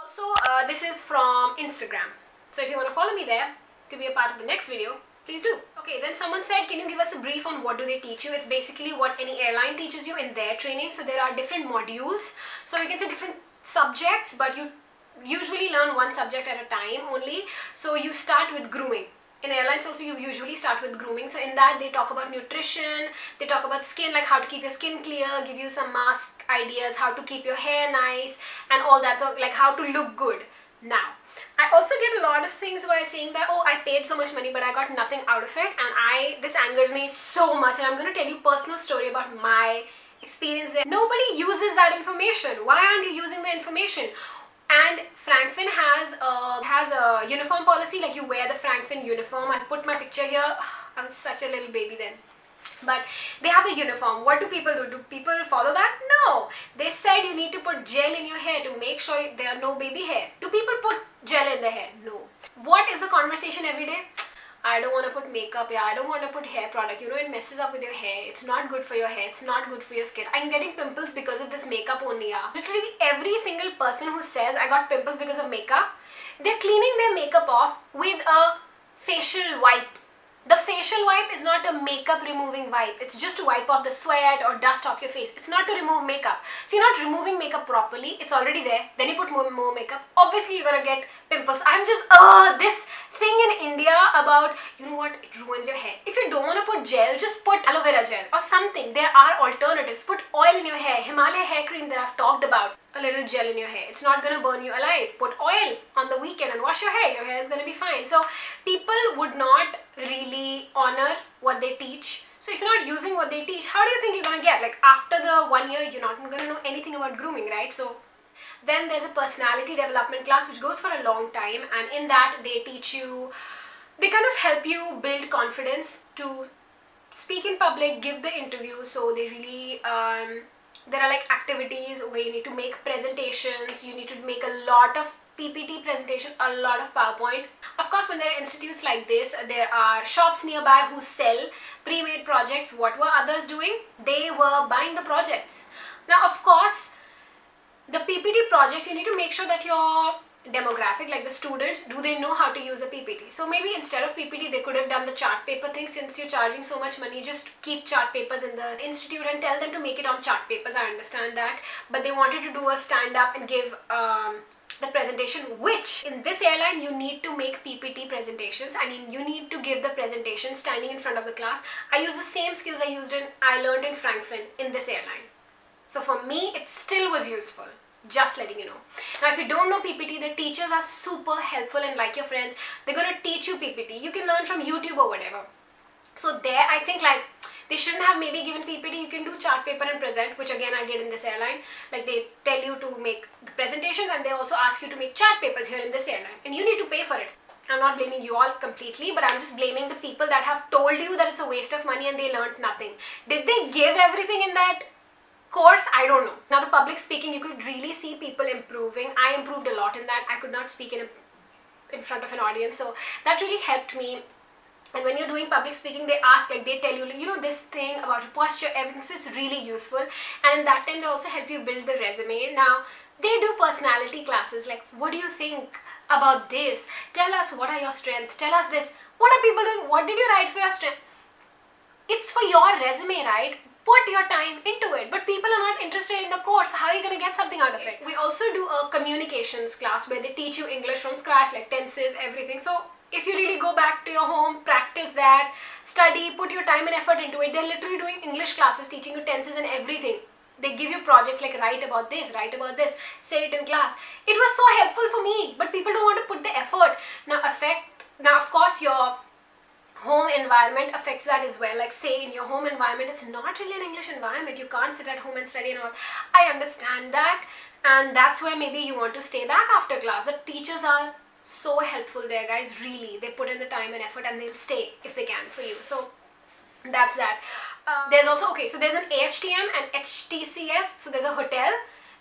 Also, this is from Instagram. So if you want to follow me there to be a part of the next video, please do. Okay, then someone said, can you give us a brief on what do they teach you? It's basically what any airline teaches you in their training. So there are different modules. So you can say different subjects, but you usually learn one subject at a time only. So you start with grooming. In airlines also you usually start with grooming. So in that they talk about nutrition, they talk about skin, like how to keep your skin clear, give you some mask ideas, how to keep your hair nice and all that, so like how to look good. Now, I also get a lot of things by saying that, oh, I paid so much money but I got nothing out of it, and this angers me so much, and I'm going to tell you a personal story about my experience there. Nobody uses that information. Why aren't you using the information? And Frankfinn has a uniform policy, like you wear the Frankfinn uniform. I'll put my picture here. I was such a little baby then. But they have a uniform. What do people do? Do people follow that? No. They said you need to put gel in your hair to make sure there are no baby hair. Do people put gel in their hair? No. What is the conversation every day? I don't want to put makeup, yeah, I don't want to put hair product, you know, it messes up with your hair, it's not good for your hair, it's not good for your skin. I'm getting pimples because of this makeup only, yeah. Literally every single person who says I got pimples because of makeup, they're cleaning their makeup off with a facial wipe. The facial wipe is not a makeup removing wipe, it's just to wipe off the sweat or dust off your face. It's not to remove makeup. So you're not removing makeup properly, it's already there, then you put more makeup. Obviously you're gonna get pimples. I'm just, this thing in India about, you know what, it ruins your hair. If you don't want to put gel, just put aloe vera gel or something. There are alternatives. Put oil in your hair, Himalaya hair cream that I've talked about. A little gel in your hair. It's not gonna burn you alive. Put oil on the weekend and wash your hair is gonna be fine. So people would not really honor what they teach. So if you're not using what they teach, how do you think you're gonna get? Like after the 1 year, you're not gonna know anything about grooming, right? So then there's a personality development class which goes for a long time, and in that they teach you, they kind of help you build confidence to speak in public, give the interview. So they really, there are like activities where you need to make presentations, you need to make a lot of PPT presentation, a lot of PowerPoint. Of course, when there are institutes like this, there are shops nearby who sell pre-made projects. What were others doing? They were buying the projects. Now, of course, the PPT projects, you need to make sure that your demographic, like the students, do they know how to use a PPT? So maybe instead of PPT, they could have done the chart paper thing. Since you're charging so much money, just keep chart papers in the institute and tell them to make it on chart papers. I understand that. But they wanted to do a stand-up and give the presentation, which in this airline you need to make PPT presentations. I mean, you need to give the presentation standing in front of the class. I use the same skills I learned in Frankfinn in this airline. So for me, it still was useful. Just letting you know. Now, if you don't know PPT, the teachers are super helpful, and like your friends, they're going to teach you PPT. You can learn from YouTube or whatever. So there, I think like they shouldn't have maybe given PPT. You can do chart paper and present, which again I did in this airline. Like they tell you to make the presentations, and they also ask you to make chart papers here in this airline, and you need to pay for it. I'm not blaming you all completely, but I'm just blaming the people that have told you that it's a waste of money and they learned nothing. Did they give everything in that course? I don't know. Now the public speaking, you could really see people improving. I improved a lot in that. I could not speak in front of an audience, so that really helped me. And when you're doing public speaking, they ask, like they tell you, you know, this thing about your posture, everything, so it's really useful. And in that time they also help you build the resume. Now they do personality classes, like what do you think about this? Tell us, what are your strengths? Tell us this. What are people doing? What did you write for your strength? It's for your resume, right? Put your time into it, but people are not interested in the course. How are you going to get something out of it? We also do a communications class where they teach you English from scratch, like tenses, everything. So if you really go back to your home, practice that, study, put your time and effort into it. They're literally doing English classes, teaching you tenses and everything. They give you projects like write about this, say it in class. It was so helpful for me, but people don't want to put the effort. Now of course your home environment affects that as well. Like say in your home environment, it's not really an English environment. You can't sit at home and study and all. I understand that, and that's where maybe you want to stay back after class. The teachers are so helpful there, guys. Really, they put in the time and effort, and they'll stay if they can for you. So that's that. There's also, okay, so there's an AHTM and HTCS. So there's a hotel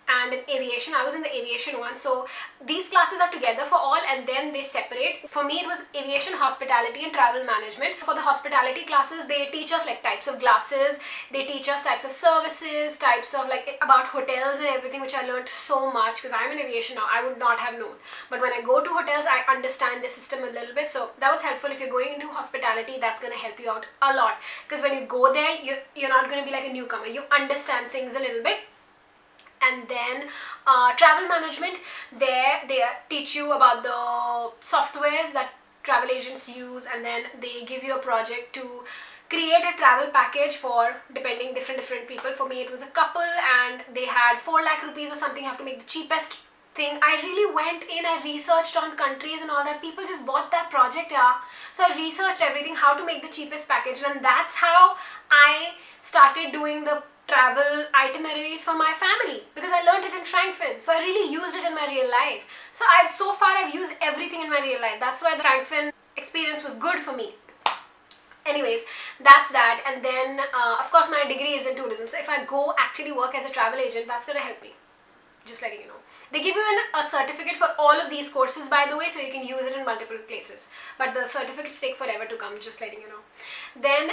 and in aviation. I was in the aviation one, so these classes are together for all and then they separate. For me it was aviation, hospitality and travel management. For the hospitality classes, they teach us like types of glasses, they teach us types of services, types of like about hotels and everything, which I learned so much because I'm in aviation now. I would not have known, but when I go to hotels I understand the system a little bit, so that was helpful. If you're going into hospitality, that's going to help you out a lot because when you go there, you're not going to be like a newcomer, you understand things a little bit. And then travel management, there they teach you about the softwares that travel agents use, and then they give you a project to create a travel package for different people. For me it was a couple and they had 4 lakh rupees or something. You have to make the cheapest thing. I really went in, I researched on countries and all that. People just bought that project, yeah. So I researched everything, how to make the cheapest package, and that's how I started doing the travel itineraries for my family because I learned it in FrankFinn, so I really used it in my real life. So so far I've used everything in my real life. That's why the FrankFinn experience was good for me. Anyways, that's that. And then of course my degree is in tourism, so if I go actually work as a travel agent, that's gonna help me. Just letting you know. They give you a certificate for all of these courses, by the way, so you can use it in multiple places. But the certificates take forever to come, just letting you know. Then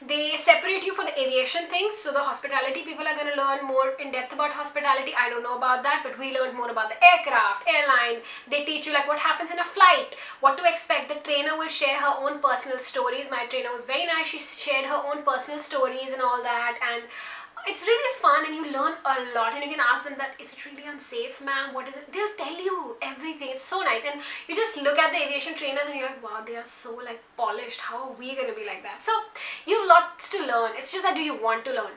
they separate you for the aviation things. So the hospitality people are going to learn more in depth about hospitality. I don't know about that, but we learned more about the aircraft, airline. They teach you like what happens in a flight, what to expect. The trainer will share her own personal stories. My trainer was very nice. She shared her own personal stories and all that, and it's really fun and you learn a lot. And you can ask them that, is it really unsafe, ma'am? What is it? They'll tell you everything. It's so nice. And you just look at the aviation trainers and you're like, wow, they are so like polished. How are we going to be like that? So you have lots to learn. It's just that, do you want to learn?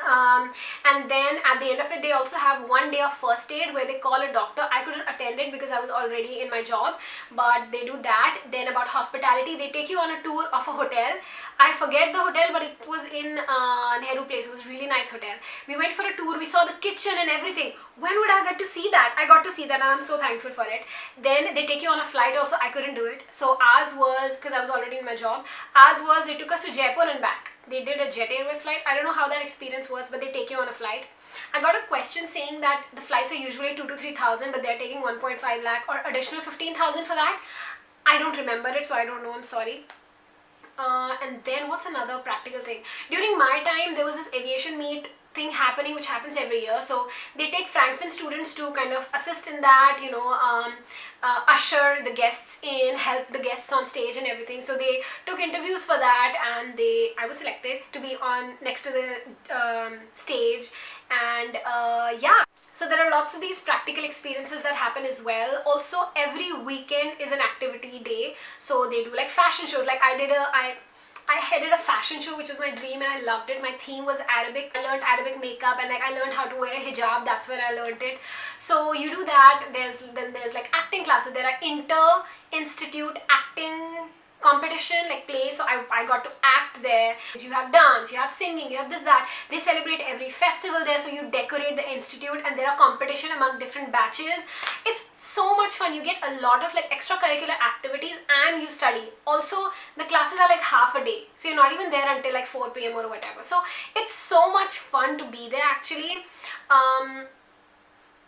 And then at the end of it, they also have 1 day of first aid where they call a doctor. I couldn't attend it because I was already in my job, but they do that. Then about hospitality, they take you on a tour of a hotel. I forget the hotel, but it was in Nehru Place. It was a really nice hotel. We went for a tour. We saw the kitchen and everything. When would I get to see that? I got to see that and I'm so thankful for it. Then they take you on a flight also. I couldn't do it. So ours was, because I was already in my job, ours was they took us to Jaipur and back. They did a Jet Airways flight. I don't know how that experience was, but they take you on a flight. I got a question saying that the flights are usually 2,000 to 3,000, but they're taking 1.5 lakh or additional 15,000 for that. I don't remember it, so I don't know. I'm sorry. And then what's another practical thing? During my time, there was this aviation meet thing happening, which happens every year. So they take FrankFinn students to kind of assist in that, you know, usher the guests in, help the guests on stage and everything. So they took interviews for that, and I was selected to be on next to the stage. And yeah. So there are lots of these practical experiences that happen as well. Also, every weekend is an activity day. So they do like fashion shows. Like I headed a fashion show, which was my dream, and I loved it. My theme was Arabic. I learned Arabic makeup, and like I learned how to wear a hijab. That's when I learned it. So you do that. Then there's like acting classes. There are inter-institute acting competition, like plays. So I got to act there. You have dance, you have singing, you have this, that. They celebrate every festival there, so you decorate the institute, and there are competition among different batches. It's so much fun. You get a lot of like extracurricular activities and you study. Also, the classes are like half a day, so you're not even there until like 4 p.m. or whatever. So it's so much fun to be there actually.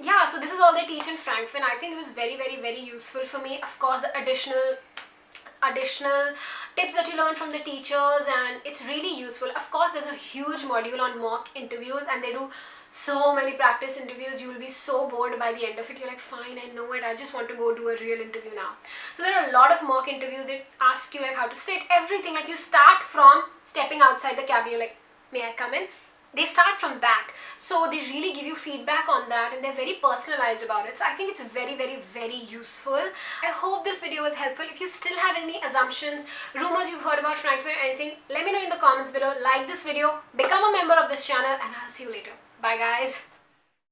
Yeah, so this is all they teach in FrankFinn. I think it was very, very, very useful for me. Of course, the additional tips that you learn from the teachers, and it's really useful. Of course, there's a huge module on mock interviews, and they do so many practice interviews. You will be so bored by the end of it. You're like, fine, I know it, I just want to go do a real interview now. So there are a lot of mock interviews. They ask you like how to sit, everything. Like you start from stepping outside the cabin. You're like, may I come in? They start from that. So they really give you feedback on that, and they're very personalized about it. So I think it's very, very, very useful. I hope this video was helpful. If you still have any assumptions, rumors you've heard about FrankFinn, anything, let me know in the comments below. Like this video, become a member of this channel, and I'll see you later. Bye guys.